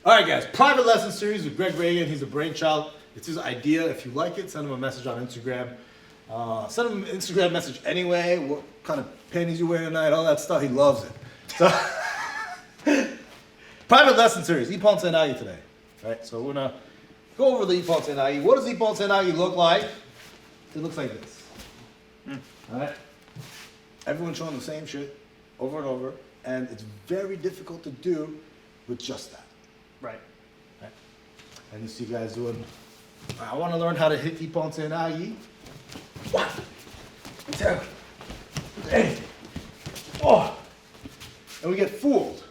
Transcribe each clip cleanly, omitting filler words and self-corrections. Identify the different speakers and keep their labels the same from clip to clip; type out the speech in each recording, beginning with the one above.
Speaker 1: All right, guys. Private lesson series with Greg Reagan. He's a brainchild. It's his idea. If you like it, send him a message on Instagram. Send him an Instagram message anyway. What kind of panties you wear tonight, all that stuff. He loves it. So, private lesson series. Ippon Seoi today. Right. So we're gonna go over the Ippon Seoi. What does Ippon Seoi look like? It looks like this. All right. Everyone's showing the same shit over and over, and it's very difficult to do with just that.
Speaker 2: Right.
Speaker 1: Right. And you see guys doing, I want to learn how to hit Ippon Seoi. 1, 2, 3. Oh. And we get fooled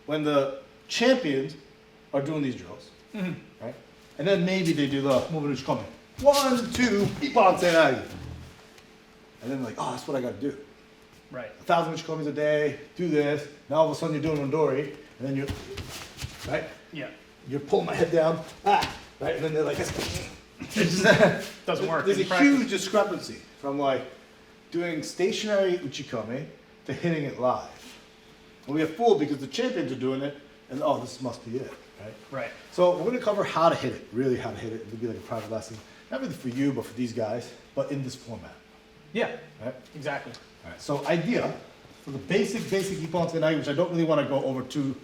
Speaker 1: when the champions are doing these drills. Right? And then maybe they do the movement coming. 1, 2, Ippon Seoi. And then like, oh, that's what I got to do.
Speaker 2: Right.
Speaker 1: 1,000 Ichikomis a day, do this. Now all of a sudden you're doing Rondori, and then you're, right?
Speaker 2: Yeah.
Speaker 1: You're pulling my head down, right? And then they're like, it just
Speaker 2: doesn't work.
Speaker 1: There's a huge discrepancy from like doing stationary Uchikomi to hitting it live. And we get fooled because the champions are doing it, and oh, this must be it, right?
Speaker 2: Right.
Speaker 1: So we're gonna cover how to hit it, really how to hit it. It'll be like a private lesson, not really for you, but for these guys, but in this format.
Speaker 2: Yeah.
Speaker 1: Right?
Speaker 2: Exactly.
Speaker 1: All right, so idea for the basic Ippon Seoi, which I don't really want to go over too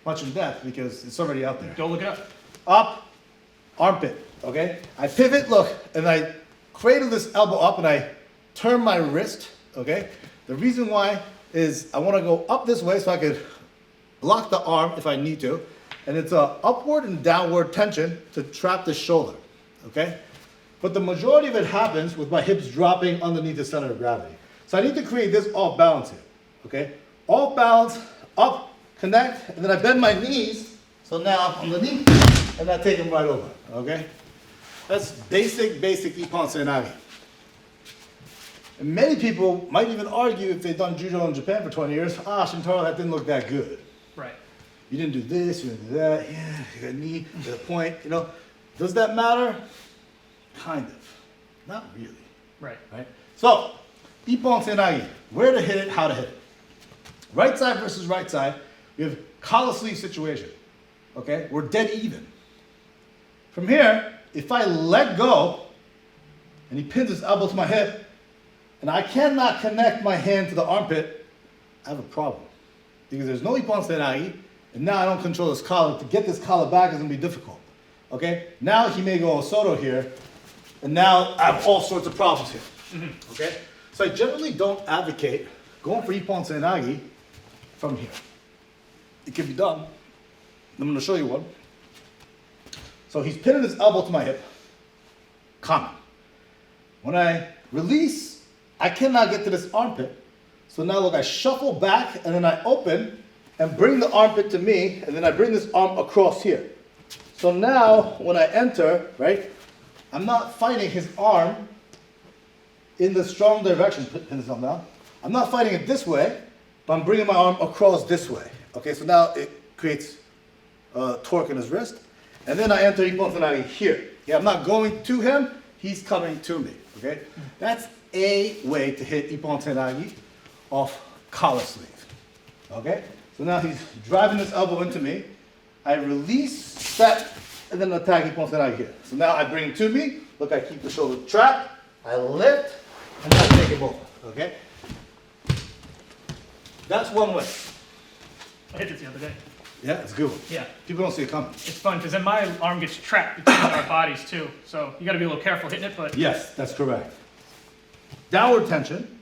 Speaker 1: much in depth because it's already out there.
Speaker 2: Go look it up.
Speaker 1: Up, armpit, okay? I pivot, look, and I cradle this elbow up and I turn my wrist, okay? The reason why is I want to go up this way so I could block the arm if I need to. And it's a upward and downward tension to trap the shoulder, okay? But the majority of it happens with my hips dropping underneath the center of gravity. So I need to create this off balance here, okay? Off balance, up, connect, and then I bend my knees, so now I'm underneath, and I take them right over, okay? That's basic Ippon Seoi. And many people might even argue if they've done judo in Japan for 20 years, Shintaro, that didn't look that good.
Speaker 2: Right.
Speaker 1: You didn't do this, you didn't do that, yeah, you got a knee, you got a point, you know. Does that matter? Kind of. Not really.
Speaker 2: Right.
Speaker 1: Right? So, Ippon Seoi, where to hit it, how to hit it. Right side versus right side, we have collar sleeve situation. Okay? We're dead even. From here, if I let go, and he pins his elbow to my hip, and I cannot connect my hand to the armpit, I have a problem. Because there's no Ippon Seoi, and now I don't control this collar. To get this collar back is going to be difficult. Okay? Now he may go Osoto here, and now I have all sorts of problems here. Okay? So I generally don't advocate going for Ippon Seoi from here. It can be done. I'm going to show you one. So he's pinning his elbow to my hip. Common. When I release, I cannot get to this armpit. So now look, I shuffle back and then I open and bring the armpit to me, and then I bring this arm across here. So now when I enter, right, I'm not fighting his arm in the strong direction, pin this arm down. I'm not fighting it this way, but I'm bringing my arm across this way. Okay, so now it creates torque in his wrist. And then I enter Ippon Seoi here. Yeah, I'm not going to him, he's coming to me. Okay, that's a way to hit Ippon Seoi off collar sleeve. Okay, so now he's driving this elbow into me. I release that and then attack Ippon Seoi here. So now I bring him to me. Look, I keep the shoulder trapped. I lift and then I take him over. Okay? That's one way.
Speaker 2: I hit this the other day.
Speaker 1: Yeah, it's a good one.
Speaker 2: Yeah.
Speaker 1: People don't see it coming.
Speaker 2: It's fun because then my arm gets trapped between our bodies too. So you got to be a little careful hitting it, but
Speaker 1: Yes, that's correct. Downward tension.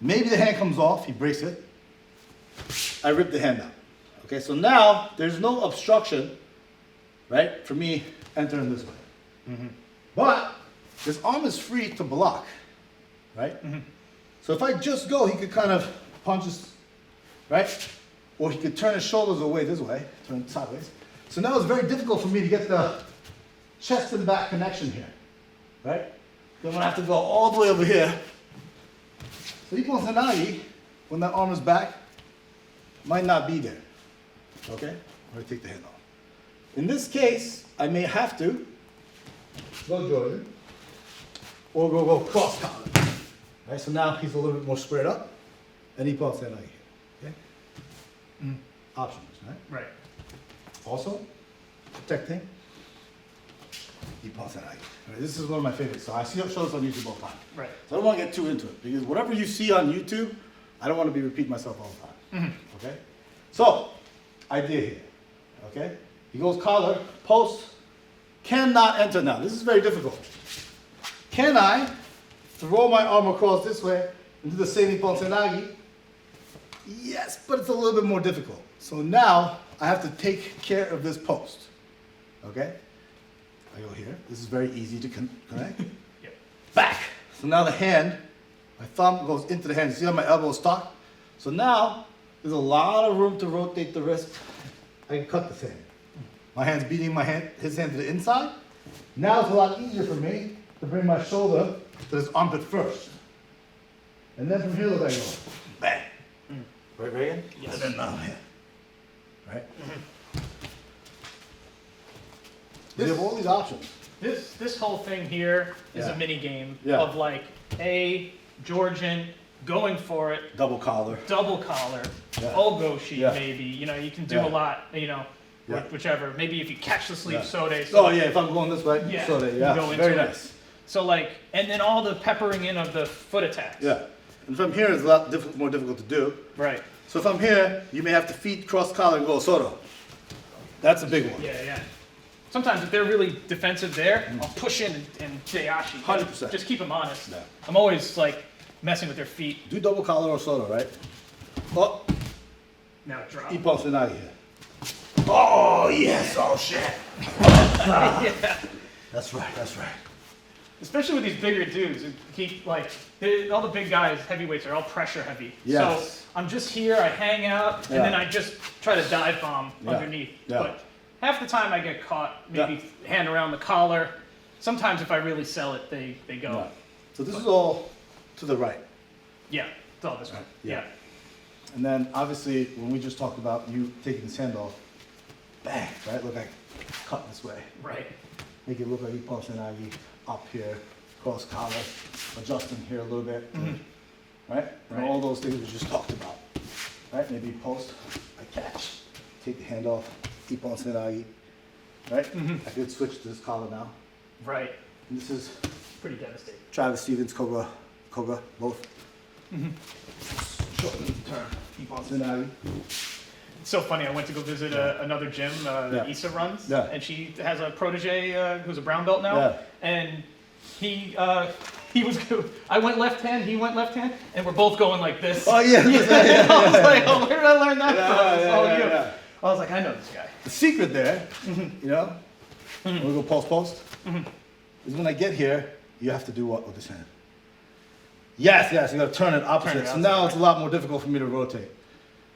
Speaker 1: Maybe the hand comes off. He breaks it. I rip the hand out. Okay, so now there's no obstruction, right, for me entering this way. But his arm is free to block, right? So if I just go, he could kind of punch his, right? Or he could turn his shoulders away this way, turn sideways. So now it's very difficult for me to get the chest and back connection here, right? Then I'm gonna have to go all the way over here. So Ippon Seoi, when that arm is back, might not be there. Okay? I'm gonna take the hand off. In this case, I may have to go Jordan or go cross collar. Right? So now he's a little bit more squared up, and Ippon Seoi here. Okay? Options, right?
Speaker 2: right.
Speaker 1: Also, protecting. Ippon Seoi. Right, this is one of my favorites. So I see show this on YouTube all the time.
Speaker 2: Right.
Speaker 1: So I don't want to get too into it because whatever you see on YouTube, I don't want to be repeating myself all the time. Okay? So, idea here. Okay? He goes collar, post, cannot enter now. This is very difficult. Can I throw my arm across this way and do the same Ippon Seoi? Yes, but it's a little bit more difficult. So now I have to take care of this post. Okay? I go here. This is very easy to connect.
Speaker 2: Yep.
Speaker 1: Back. So now the hand, my thumb goes into the hand. You see how my elbow is stuck? So now there's a lot of room to rotate the wrist. I can cut this hand. My hand's beating his hand to the inside. Now it's a lot easier for me to bring my shoulder to this armpit first. And then from here, look, I go bang. Right, Reagan?
Speaker 2: Yes.
Speaker 1: And then now here. Right? You have all these options.
Speaker 2: This whole thing here is
Speaker 1: Yeah.
Speaker 2: a mini game
Speaker 1: Yeah.
Speaker 2: of like a Georgian going for it,
Speaker 1: Double collar.
Speaker 2: double collar,
Speaker 1: Yeah.
Speaker 2: ogoshi
Speaker 1: Yeah.
Speaker 2: maybe. You know, you can do
Speaker 1: Yeah.
Speaker 2: a lot. You know,
Speaker 1: Yeah.
Speaker 2: whichever. Maybe if you catch the sleeve,
Speaker 1: Yeah.
Speaker 2: sode.
Speaker 1: Oh yeah, if I'm going this way,
Speaker 2: Yeah,
Speaker 1: so that,
Speaker 2: you
Speaker 1: yeah,
Speaker 2: go into
Speaker 1: very
Speaker 2: it.
Speaker 1: nice.
Speaker 2: So like, and then all the peppering in of the foot attacks.
Speaker 1: Yeah, and from here is a lot more difficult to do.
Speaker 2: Right.
Speaker 1: So if I'm here, you may have to feet cross collar and go soto. That's a big one.
Speaker 2: Yeah, yeah. Sometimes if they're really defensive there, I'll push in and Dayashi.
Speaker 1: 100%.
Speaker 2: Just keep them honest.
Speaker 1: Yeah.
Speaker 2: I'm always like messing with their feet.
Speaker 1: Do double collar or soto, right? Oh,
Speaker 2: Now drop.
Speaker 1: Ippon Seoi here. Oh yes, oh shit.
Speaker 2: Yeah.
Speaker 1: That's right, that's right.
Speaker 2: Especially with these bigger dudes, who keep like all the big guys, heavyweights are all pressure heavy.
Speaker 1: Yes.
Speaker 2: So I'm just here, I hang out, and
Speaker 1: Yeah.
Speaker 2: then I just try to dive bomb
Speaker 1: Yeah.
Speaker 2: underneath.
Speaker 1: Yeah.
Speaker 2: But half the time I get caught, maybe hand around the collar. Sometimes if I really sell it, they go.
Speaker 1: Yeah. So this is all to the right.
Speaker 2: Yeah, it's all this way.
Speaker 1: Yeah.
Speaker 2: Yeah.
Speaker 1: And then obviously when we just talked about you taking this hand off, bang, right? Look, I cut this way.
Speaker 2: Right.
Speaker 1: Make it look like Ippon Seoi up here, cross collar, adjusting here a little bit, right? And
Speaker 2: Right.
Speaker 1: all those things we just talked about, right? Maybe post, I catch, take the hand off, Ippon Seoi, right? I could switch to this collar now.
Speaker 2: Right.
Speaker 1: And this is
Speaker 2: Pretty devastating.
Speaker 1: Travis Stevens, Koga, both. Shorten the turn, Ippon Seoi.
Speaker 2: It's so funny. I went to go visit another gym that
Speaker 1: Yeah.
Speaker 2: Issa runs,
Speaker 1: Yeah.
Speaker 2: and she has a protege who's a brown belt now,
Speaker 1: Yeah.
Speaker 2: and he was. I went left hand, he went left hand, and we're both going like this.
Speaker 1: Oh yeah,
Speaker 2: I was like, oh, where did I learn that from? It's all you.
Speaker 1: yeah.
Speaker 2: I was like, I know this guy.
Speaker 1: The secret there, you know, when we go post, is when I get here, you have to do what with this hand? Yes, you gotta turn it opposite.
Speaker 2: Turn it
Speaker 1: So
Speaker 2: outside,
Speaker 1: now it's a lot more difficult for me to rotate,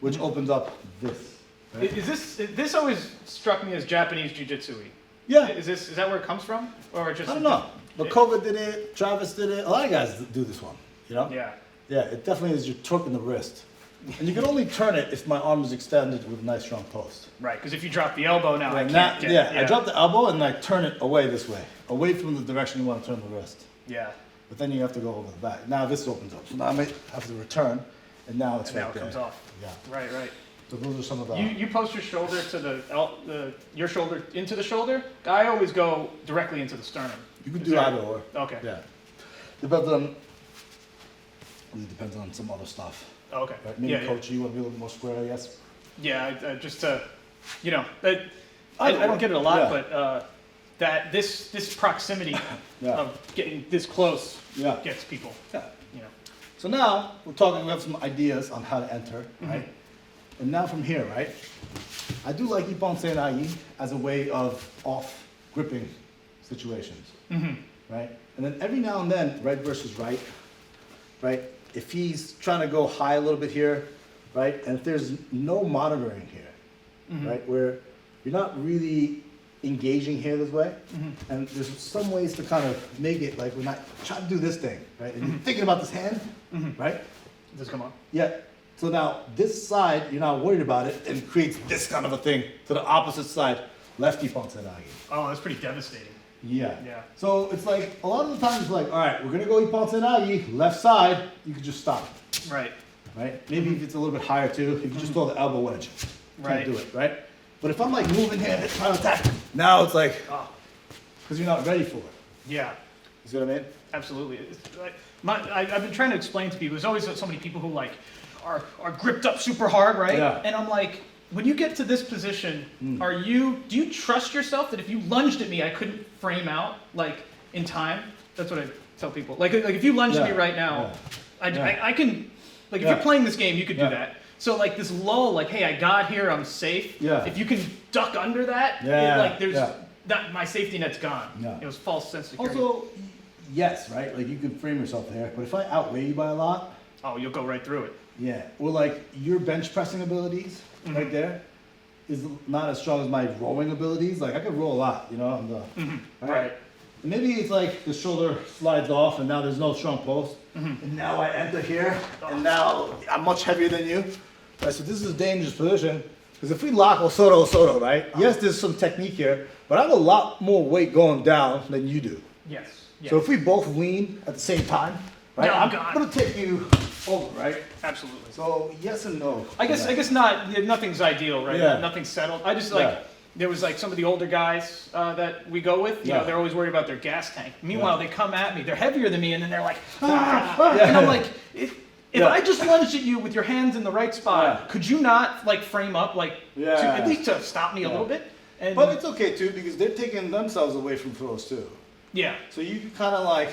Speaker 1: which opens up this. Right?
Speaker 2: Is this always struck me as Japanese jiu-jitsu-y?
Speaker 1: Yeah,
Speaker 2: Is that where it comes from, or just?
Speaker 1: I don't know. But Koga did it, Travis did it, a lot of guys do this one, you know?
Speaker 2: Yeah.
Speaker 1: Yeah, it definitely is you're torquing the wrist. And you can only turn it if my arm is extended with a nice strong post.
Speaker 2: Right, because if you drop the elbow now, I
Speaker 1: Like
Speaker 2: can't
Speaker 1: that,
Speaker 2: get.
Speaker 1: I drop the elbow and I turn it away this way, away from the direction you want to turn the wrist.
Speaker 2: Yeah.
Speaker 1: But then you have to go over the back. Now this opens up. So now I might have to return, and now it's
Speaker 2: And now
Speaker 1: right
Speaker 2: it comes
Speaker 1: there.
Speaker 2: off.
Speaker 1: Yeah.
Speaker 2: Right, right.
Speaker 1: So those are some of the.
Speaker 2: You post your shoulder to your shoulder into the shoulder. I always go directly into the sternum.
Speaker 1: You can
Speaker 2: Is
Speaker 1: do
Speaker 2: there-
Speaker 1: either or.
Speaker 2: Okay.
Speaker 1: Yeah. Depends on. It depends on some other stuff.
Speaker 2: Oh, okay.
Speaker 1: Right? Maybe
Speaker 2: Yeah,
Speaker 1: coach, you want to be a little bit more square, I guess.
Speaker 2: yeah. Just to, I don't get it a lot,
Speaker 1: Yeah.
Speaker 2: but that this proximity
Speaker 1: Yeah.
Speaker 2: of getting this close
Speaker 1: Yeah.
Speaker 2: gets people.
Speaker 1: Yeah.
Speaker 2: You know.
Speaker 1: So now we're talking. We have some ideas on how to enter,
Speaker 2: Mm-hmm.
Speaker 1: right? And now from here, right? I do like Ippon Seoi as a way of off gripping situations, right? And then every now and then, right versus right, right? If he's trying to go high a little bit here, right? And if there's no monitoring here, right? Where you're not really engaging here this way, and there's some ways to kind of make it like when I try to do this thing, right? And you're thinking about this hand, right?
Speaker 2: Does this come on?
Speaker 1: Yeah. So now this side, you're not worried about it, and creates this kind of a thing to the opposite side, left Ippon Seoi.
Speaker 2: Oh, that's pretty devastating.
Speaker 1: Yeah.
Speaker 2: Yeah.
Speaker 1: So it's like a lot of the times, it's like, all right, we're gonna go Ippon Seoi, left side. You could just stop,
Speaker 2: Right.
Speaker 1: right? Maybe if it's a little bit higher too, you can just throw the elbow wedge. Can't
Speaker 2: Right.
Speaker 1: do it, right? But if I'm like moving here and trying to attack, now it's like,
Speaker 2: Oh,
Speaker 1: because you're not ready for it.
Speaker 2: yeah.
Speaker 1: You see what I mean?
Speaker 2: Absolutely. It's like, I've been trying to explain to people, there's always so many people who like are gripped up super hard, right?
Speaker 1: Yeah.
Speaker 2: And I'm like, when you get to this position, do you trust yourself that if you lunged at me, I couldn't frame out like in time? That's what I tell people. Like if you lunged at me right now, I can, like if you're playing this game, you could do that. So like this lull, like, hey, I got here, I'm safe.
Speaker 1: Yeah.
Speaker 2: If you can duck under that, like there's that my safety net's gone.
Speaker 1: Yeah.
Speaker 2: It was false sense of security.
Speaker 1: Also, yes, right? Like you can frame yourself there, but if I outweigh you by a lot,
Speaker 2: Oh, you'll go right through it.
Speaker 1: yeah. Or like your bench pressing abilities right there is not as strong as my rowing abilities. Like I could row a lot, you know? I'm the,
Speaker 2: Right.
Speaker 1: Maybe it's like the shoulder slides off and now there's no strong post. And now I enter here and now I'm much heavier than you. Right, so this is a dangerous position because if we lock Osoto, right? Yes, there's some technique here, but I have a lot more weight going down than you do.
Speaker 2: Yes. Yes.
Speaker 1: So if we both lean at the same time, right?
Speaker 2: No,
Speaker 1: I'm
Speaker 2: God.
Speaker 1: gonna take you over, right?
Speaker 2: Absolutely.
Speaker 1: So yes and no.
Speaker 2: I guess not. Nothing's ideal, right?
Speaker 1: Yeah.
Speaker 2: Nothing's settled. I just like there was like some of the older guys that we go with. You know, they're always worried about their gas tank. Meanwhile, they come at me. They're heavier than me, and then they're like, and I'm like, if I just lunged at you with your hands in the right spot, could you not like frame up like to, at least to stop me a little bit? And,
Speaker 1: But it's okay too because they're taking themselves away from throws too.
Speaker 2: yeah.
Speaker 1: So you can kind of like,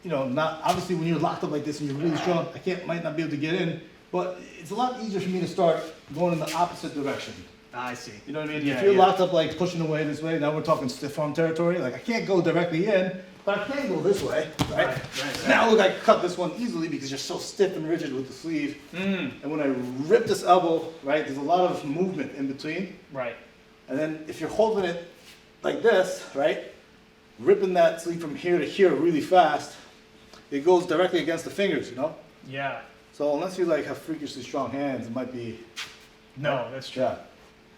Speaker 1: you know, not obviously when you're locked up like this and you're really strong, might not be able to get in, but it's a lot easier for me to start going in the opposite direction.
Speaker 2: I see.
Speaker 1: You know what I mean?
Speaker 2: Yeah,
Speaker 1: if you're
Speaker 2: yeah.
Speaker 1: locked up like pushing away this way, now we're talking stiff arm territory. Like I can't go directly in, but I can go this way, right? Now look, I cut this one easily because you're so stiff and rigid with the sleeve. And when I rip this elbow, right, there's a lot of movement in between.
Speaker 2: Right.
Speaker 1: And then if you're holding it like this, right, ripping that sleeve from here to here really fast, it goes directly against the fingers, you know?
Speaker 2: Yeah.
Speaker 1: So unless you like have freakishly strong hands, it might be.
Speaker 2: No, that's true.
Speaker 1: Yeah.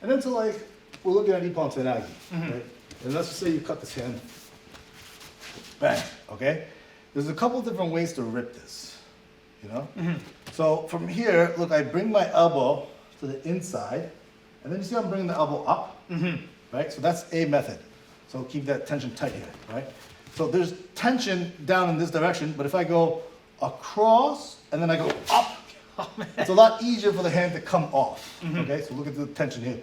Speaker 1: And then so like, we're looking at Ippon Seoi, right? And let's just say you cut this hand. Bang, okay? There's a couple different ways to rip this, you know? So from here, look, I bring my elbow to the inside, and then you see I'm bringing the elbow up, right? So that's a method. So keep that tension tight here, right? So there's tension down in this direction, but if I go across and then I go up, it's a lot easier for the hand to come off, okay? So look at the tension here.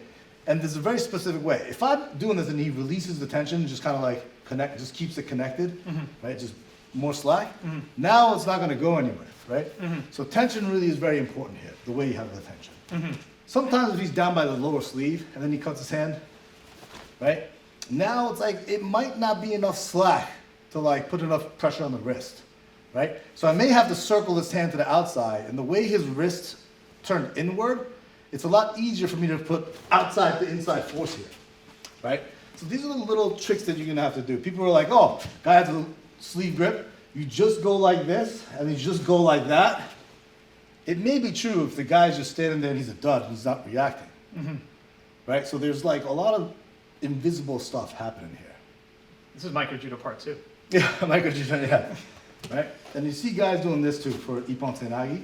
Speaker 1: And there's a very specific way. If I'm doing this and he releases the tension, just kind of like connect, just keeps it connected, right? Just more slack. Now it's not gonna go anywhere, right? So tension really is very important here, the way you have the tension. Sometimes if he's down by the lower sleeve and then he cuts his hand, right? Now it's like, it might not be enough slack to like put enough pressure on the wrist, right? So I may have to circle this hand to the outside, and the way his wrist turned inward, it's a lot easier for me to put outside to inside force here, right? So these are the little tricks that you're gonna have to do. People are like, oh, guy has a sleeve grip, you just go like this, and you just go like that. It may be true if the guy's just standing there and he's a dud and he's not reacting, right? So there's like a lot of invisible stuff happening here.
Speaker 2: This is micro judo part 2.
Speaker 1: Yeah, micro judo, yeah. Right? And you see guys doing this too for Ippon Seoi,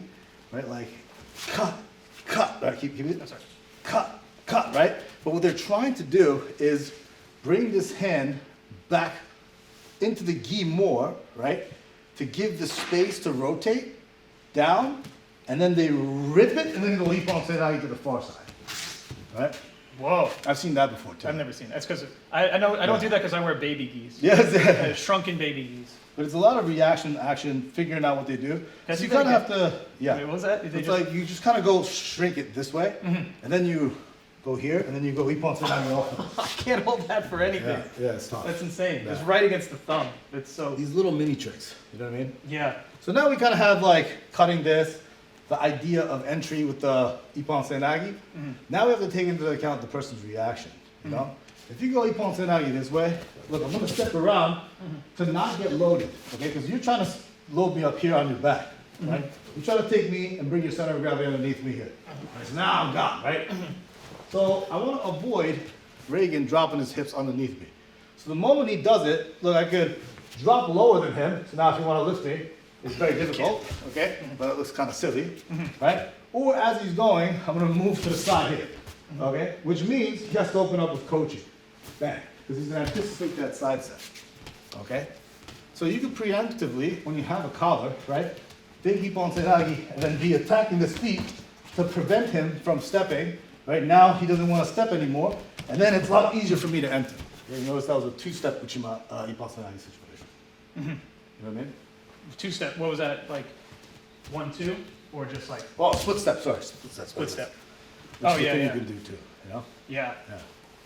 Speaker 1: right? Like, cut, right? Keep it.
Speaker 2: I'm sorry.
Speaker 1: Cut, right? But what they're trying to do is bring this hand back into the gi more, right? To give the space to rotate down, and then they rip it, and then go Ippon Seoi to the far side, right?
Speaker 2: Whoa.
Speaker 1: I've seen that before too.
Speaker 2: I've never seen that. That's because I don't do that because I wear baby gis.
Speaker 1: Yes.
Speaker 2: Shrunken baby gis.
Speaker 1: But it's a lot of reaction, action, figuring out what they do.
Speaker 2: Can I
Speaker 1: So
Speaker 2: see
Speaker 1: you
Speaker 2: that
Speaker 1: kind of have to, yeah.
Speaker 2: Wait, what was that? Did they
Speaker 1: It's
Speaker 2: just-
Speaker 1: like you just kind of go shrink it this way, and then you go here, and then you go Ippon Seoi off.
Speaker 2: I can't hold that for anything.
Speaker 1: Yeah, it's tough.
Speaker 2: That's insane.
Speaker 1: Yeah.
Speaker 2: It's right against the thumb. It's so.
Speaker 1: These little mini tricks, you know what I mean?
Speaker 2: Yeah.
Speaker 1: So now we kind of have like cutting this, the idea of entry with the Ippon Seoi. Now we have to take into account the person's reaction, you know? If you go Ippon Seoi this way, look, I'm gonna step around to not get loaded, okay? Because you're trying to load me up here on your back, right? You're trying to take me and bring your center of gravity underneath me here. Right, so now I'm gone, right? So I want to avoid Reagan dropping his hips underneath me. So the moment he does it, look, I could drop lower than him. So now if you want to lift me, it's very difficult, okay? But it looks kind of silly, right? Or as he's going, I'm going to move to the side here, Okay? Which means he has to open up with kochi. Bang. Because he's going to anticipate that side set. Okay? So you can preemptively, when you have a collar, right? Big Ippon Seoi and then be attacking this feet to prevent him from stepping. Right now, he doesn't want to step anymore. And then it's a lot easier for me to enter. Okay, you notice that was a two-step Ippon Seoi situation. You know what I mean?
Speaker 2: Two-step, what was that, like 1-2? Or just like
Speaker 1: Oh, split step, sorry.
Speaker 2: split step?
Speaker 1: Which
Speaker 2: Oh, yeah,
Speaker 1: you
Speaker 2: yeah.
Speaker 1: can do too, you know?
Speaker 2: Yeah.
Speaker 1: Yeah.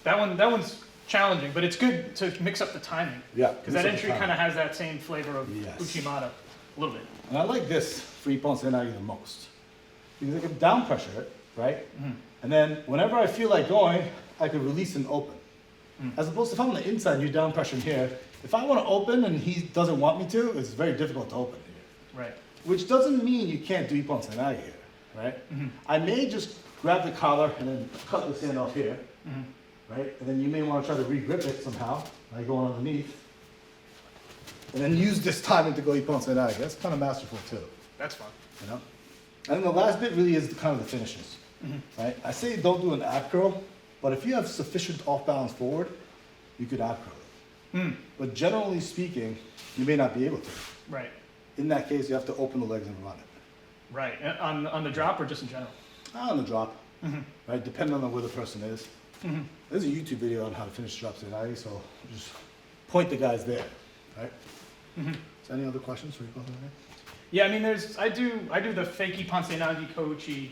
Speaker 2: That one's challenging, but it's good to mix up the timing.
Speaker 1: Yeah.
Speaker 2: Because that entry kind of has that same flavor of
Speaker 1: Yes.
Speaker 2: Uchimata, a little bit.
Speaker 1: And I like this for Ippon Seoi the most. Because I can down pressure it, right? And then whenever I feel like going, I can release and open. As opposed to if I'm on the inside and you're down pressuring here, if I want to open and he doesn't want me to, it's very difficult to open here.
Speaker 2: Right.
Speaker 1: Which doesn't mean you can't do Ippon Seoi here, right? I may just grab the collar and then cut this hand off here, right? And then you may want to try to re-grip it somehow by going underneath. And then use this timing to go Ippon Seoi. That's kind of masterful too,
Speaker 2: That's fun.
Speaker 1: you know? And then the last bit really is kind of the finishes, right? I say don't do an ab curl, but if you have sufficient off balance forward, you could ab curl it. But generally speaking, you may not be able to.
Speaker 2: Right.
Speaker 1: In that case, you have to open the legs and run it.
Speaker 2: Right. On the drop or just in general?
Speaker 1: On the drop, right? Depending on where the person is. There's a YouTube video on how to finish drops in I, so just point the guys there, right? So any other questions for you both?
Speaker 2: Yeah, I mean, I do the fake Ippon Seoi Koichi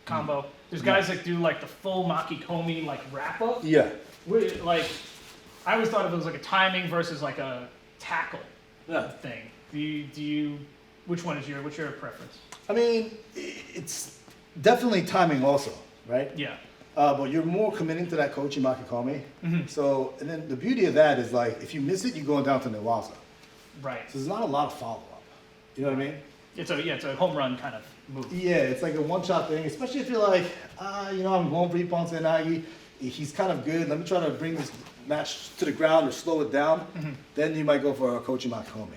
Speaker 2: combo. There's guys that do like the full Makikomi like wrap up.
Speaker 1: Yeah.
Speaker 2: Like, I always thought of it as like a timing versus like a tackle thing. Do you which one is what's your preference?
Speaker 1: I mean, it's definitely timing also, right?
Speaker 2: Yeah.
Speaker 1: But you're more committing to that Kochi Makikomi. So, and then the beauty of that is like, if you miss it, you're going down to Newaza.
Speaker 2: Right.
Speaker 1: So there's not a lot of follow-up. You know what I mean?
Speaker 2: It's a home run kind of move.
Speaker 1: Yeah, it's like a one-shot thing, especially if you're like, you know, I'm going for Ippon Seoi. He's kind of good. Let me try to bring this match to the ground or slow it down. Then you might go for a Kochi Makikomi.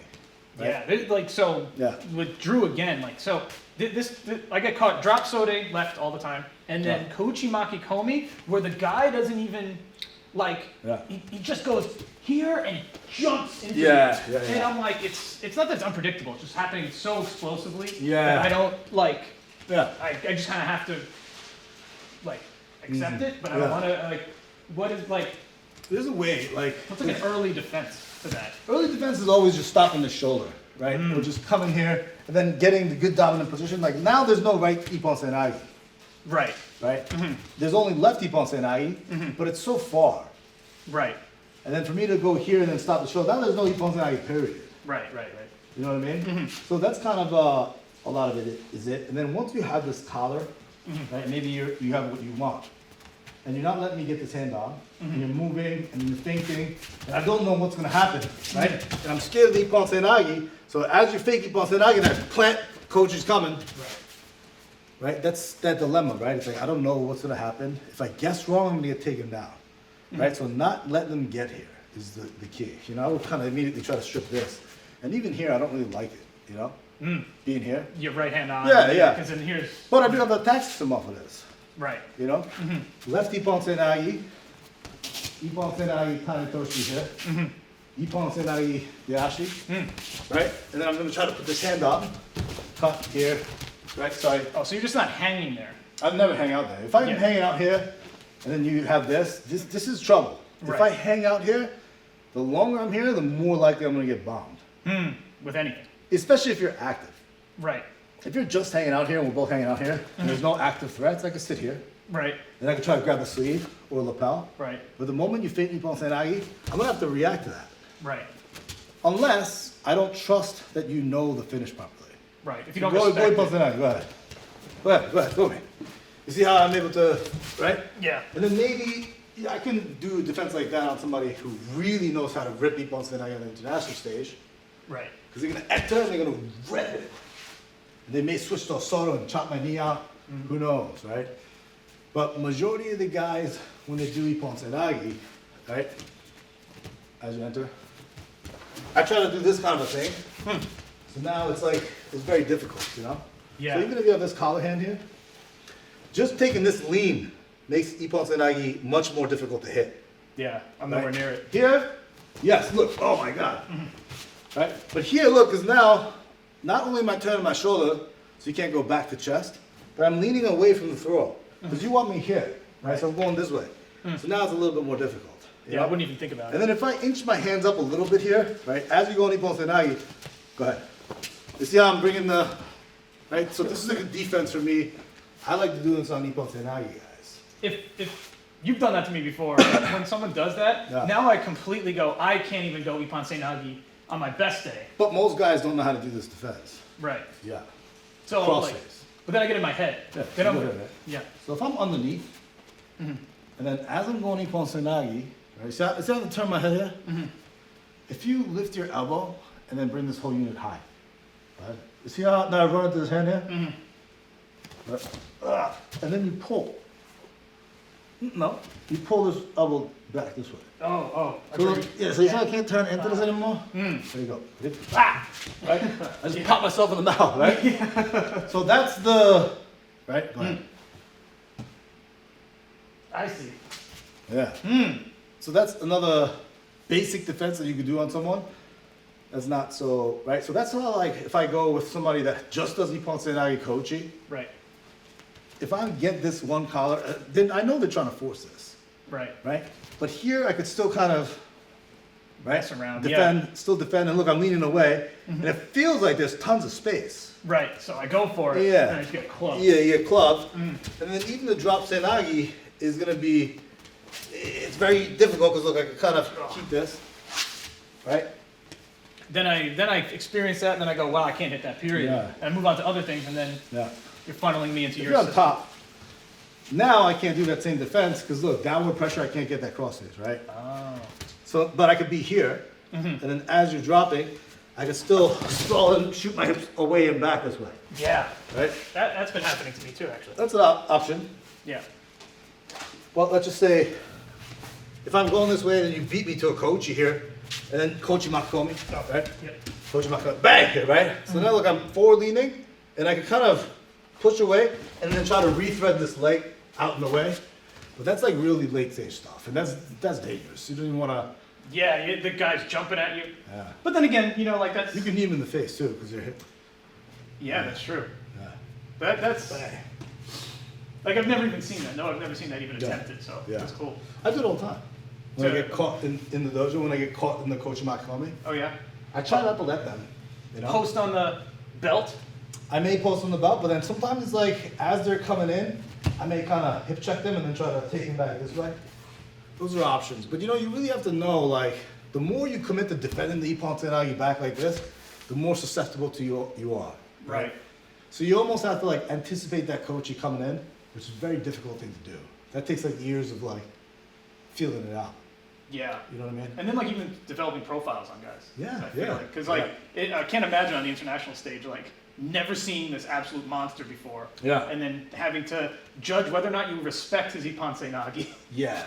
Speaker 1: Right?
Speaker 2: Yeah, like so.
Speaker 1: Yeah.
Speaker 2: With Drew again, like so. This I get caught drop sode left all the time, and then Kochi Makikomi where the guy doesn't even like.
Speaker 1: Yeah.
Speaker 2: He just goes here and jumps into
Speaker 1: Yeah,
Speaker 2: it.
Speaker 1: yeah,
Speaker 2: And
Speaker 1: yeah.
Speaker 2: I'm like, it's not that it's unpredictable. It's just happening so explosively.
Speaker 1: Yeah.
Speaker 2: That I don't like.
Speaker 1: Yeah.
Speaker 2: I just kind of have to like accept it, but I don't
Speaker 1: Yeah.
Speaker 2: want to like. What is like?
Speaker 1: There's a way, like,
Speaker 2: What's like an early defense to that?
Speaker 1: early defense is always just stopping the shoulder, right? Or just coming here and then getting the good dominant position. Like now there's no right Ippon Seoi,
Speaker 2: Right.
Speaker 1: right? There's only left Ippon Seoi, but it's so far.
Speaker 2: Right.
Speaker 1: And then for me to go here and then stop the shoulder, now there's no Ippon Seoi period.
Speaker 2: Right.
Speaker 1: You know what I mean? So that's kind of a lot of it is it. And then once you have this collar, right, maybe you have what you want. And you're not letting me get this hand on, and you're moving, and you're thinking, and I don't know what's gonna happen, right? And I'm scared of the Ippon Seoi, so as you fake Ippon Seoi, that plant coach is coming, right? That's that dilemma, right? It's like, I don't know what's gonna happen. If I guess wrong, I'm gonna get taken down, right? So not letting them get here is the key. You know, I would kind of immediately try to strip this. And even here, I don't really like it, you know? Being here.
Speaker 2: Your right hand on.
Speaker 1: Yeah.
Speaker 2: Because then here's
Speaker 1: But I do have the attack system off of this.
Speaker 2: right.
Speaker 1: You know? Left Ippon Seoi, Ippon Seoi Tanetoshi here, Ippon Seoi Yashi, right? And then I'm going to try to put this hand on, cut here, right? Sorry,
Speaker 2: Oh, so you're just not hanging there.
Speaker 1: I'd never hang out there. If I'm hanging out here, and then you have this is trouble. If I
Speaker 2: Right.
Speaker 1: hang out here, the longer I'm here, the more likely I'm going to get bombed.
Speaker 2: With anything.
Speaker 1: Especially if you're active.
Speaker 2: Right.
Speaker 1: If you're just hanging out here, and we're both hanging out here, and there's no active threats, I can sit here.
Speaker 2: Right.
Speaker 1: Then I can try to grab the sleeve or lapel.
Speaker 2: Right.
Speaker 1: But the moment you fake Ippon Seoi, I'm gonna have to react to that.
Speaker 2: Right.
Speaker 1: Unless I don't trust that you know the finish properly.
Speaker 2: Right. If you don't
Speaker 1: Go
Speaker 2: respect
Speaker 1: Ippon
Speaker 2: it.
Speaker 1: Seoi, go ahead, go me. You see how I'm able to, right?
Speaker 2: Yeah.
Speaker 1: And then maybe I can do a defense like that on somebody who really knows how to rip Ippon Seoi on the international stage.
Speaker 2: Right.
Speaker 1: Because they're gonna enter and they're gonna rip it. And they may switch to a soto and chop my knee out. Who knows, right? But majority of the guys, when they do Ippon Seoi, right? As you enter, I try to do this kind of a thing. So now it's like, it's very difficult, you know?
Speaker 2: Yeah.
Speaker 1: So even if you have this collar hand here, just taking this lean makes Ippon Seoi much more difficult to hit.
Speaker 2: Yeah, I'm nowhere near it.
Speaker 1: Here, yes, look, oh my God. Right? But here, look, because now, not only am I turning my shoulder, so you can't go back to chest, but I'm leaning away from the throw. Because you want me here, right? So I'm going this way. So now it's a little bit more difficult.
Speaker 2: Yeah, I wouldn't even think about it.
Speaker 1: And then if I inch my hands up a little bit here, right, as we go in Ippon Seoi, go ahead. You see how I'm bringing the, right? So this is a good defense for me. I like to do this on Ippon Seoi, guys.
Speaker 2: If you've done that to me before, when someone does that,
Speaker 1: Yeah.
Speaker 2: now I completely go, I can't even go Ippon Seoi on my best day.
Speaker 1: But most guys don't know how to do this defense.
Speaker 2: Right.
Speaker 1: Yeah.
Speaker 2: So,
Speaker 1: Cross
Speaker 2: like,
Speaker 1: face.
Speaker 2: but then I get in my head.
Speaker 1: Yeah,
Speaker 2: Then I'm,
Speaker 1: you go there, right?
Speaker 2: yeah.
Speaker 1: So if I'm underneath, and then as I'm going Ippon Seoi, right, see how I have to turn my head here? If you lift your elbow and then bring this whole unit high, right? You see how now I run into this hand here? Right? And then you pull. No, you pull this elbow back this way.
Speaker 2: Oh.
Speaker 1: So, yeah, so you see how I can't turn into this anymore? There you go. Ah! Right? I just pop myself in the mouth, right? So that's the, right? Go ahead.
Speaker 2: I see.
Speaker 1: Yeah. So that's another basic defense that you could do on someone. That's not so, right? So that's how, like, if I go with somebody that just does Ippon Seoi Kochi,
Speaker 2: Right.
Speaker 1: if I get this one collar, then I know they're trying to force this,
Speaker 2: Right.
Speaker 1: right? But here I could still kind of, right?
Speaker 2: Mess around,
Speaker 1: Defend, still defend, and look, I'm leaning away, and it feels like there's tons of space.
Speaker 2: Right. So I go for it.
Speaker 1: Yeah.
Speaker 2: And I just get clubbed.
Speaker 1: Yeah, you get clubbed. And then even the drop Senagi is going to be, it's very difficult because look, I can kind of keep this, right?
Speaker 2: Then I experience that, and then I go, wow, I can't hit that period.
Speaker 1: Yeah.
Speaker 2: And I move on to other things, and then
Speaker 1: Yeah.
Speaker 2: you're funneling me into
Speaker 1: If
Speaker 2: your
Speaker 1: you're on
Speaker 2: system.
Speaker 1: top, now I can't do that same defense because look, downward pressure, I can't get that crossface, right?
Speaker 2: Oh.
Speaker 1: So, but I could be here, and then as you're dropping, I could still stall and shoot my hips away and back this way,
Speaker 2: Yeah.
Speaker 1: right?
Speaker 2: That's been happening to me too, actually.
Speaker 1: That's an option.
Speaker 2: Yeah.
Speaker 1: Well, let's just say, if I'm going this way, then you beat me to a kochi here, and then kochi makomi, right?
Speaker 2: Yep.
Speaker 1: Kochi makomi, bang here, right? So now look, I'm forward leaning, and I can kind of push away, and then try to rethread this leg out in the way. But that's like really late stage stuff, and that's dangerous. You don't even want to.
Speaker 2: Yeah, the guy's jumping at you.
Speaker 1: Yeah.
Speaker 2: But then again, you know, like that's.
Speaker 1: You can knee him in the face too, because you're hit.
Speaker 2: Yeah, that's true.
Speaker 1: Yeah.
Speaker 2: That's.
Speaker 1: Bang.
Speaker 2: Like I've never even seen that. No, I've never seen that even
Speaker 1: Yeah.
Speaker 2: attempted. So
Speaker 1: Yeah.
Speaker 2: that's cool.
Speaker 1: I do it all the time. When I
Speaker 2: So-
Speaker 1: get caught in the dojo, when I get caught in the kochi makomi,
Speaker 2: Oh yeah.
Speaker 1: I try not to let them. You know.
Speaker 2: Post on the belt.
Speaker 1: I may post on the belt, but then sometimes it's like as they're coming in, I may kind of hip check them and then try to take them back this way. Those are options. But you know, you really have to know, like, the more you commit to defending the Ippon Seoi back like this, the more susceptible to you are.
Speaker 2: Right.
Speaker 1: So you almost have to like anticipate that kochi coming in, which is a very difficult thing to do. That takes like years of like feeling it out.
Speaker 2: Yeah.
Speaker 1: You know what I mean?
Speaker 2: And then like even developing profiles on guys.
Speaker 1: Yeah,
Speaker 2: I feel
Speaker 1: yeah,
Speaker 2: like because like I can't imagine on the international stage like never seeing this absolute monster before.
Speaker 1: Yeah.
Speaker 2: And then having to judge whether or not you respect his Ippon Seoi.
Speaker 1: Yes.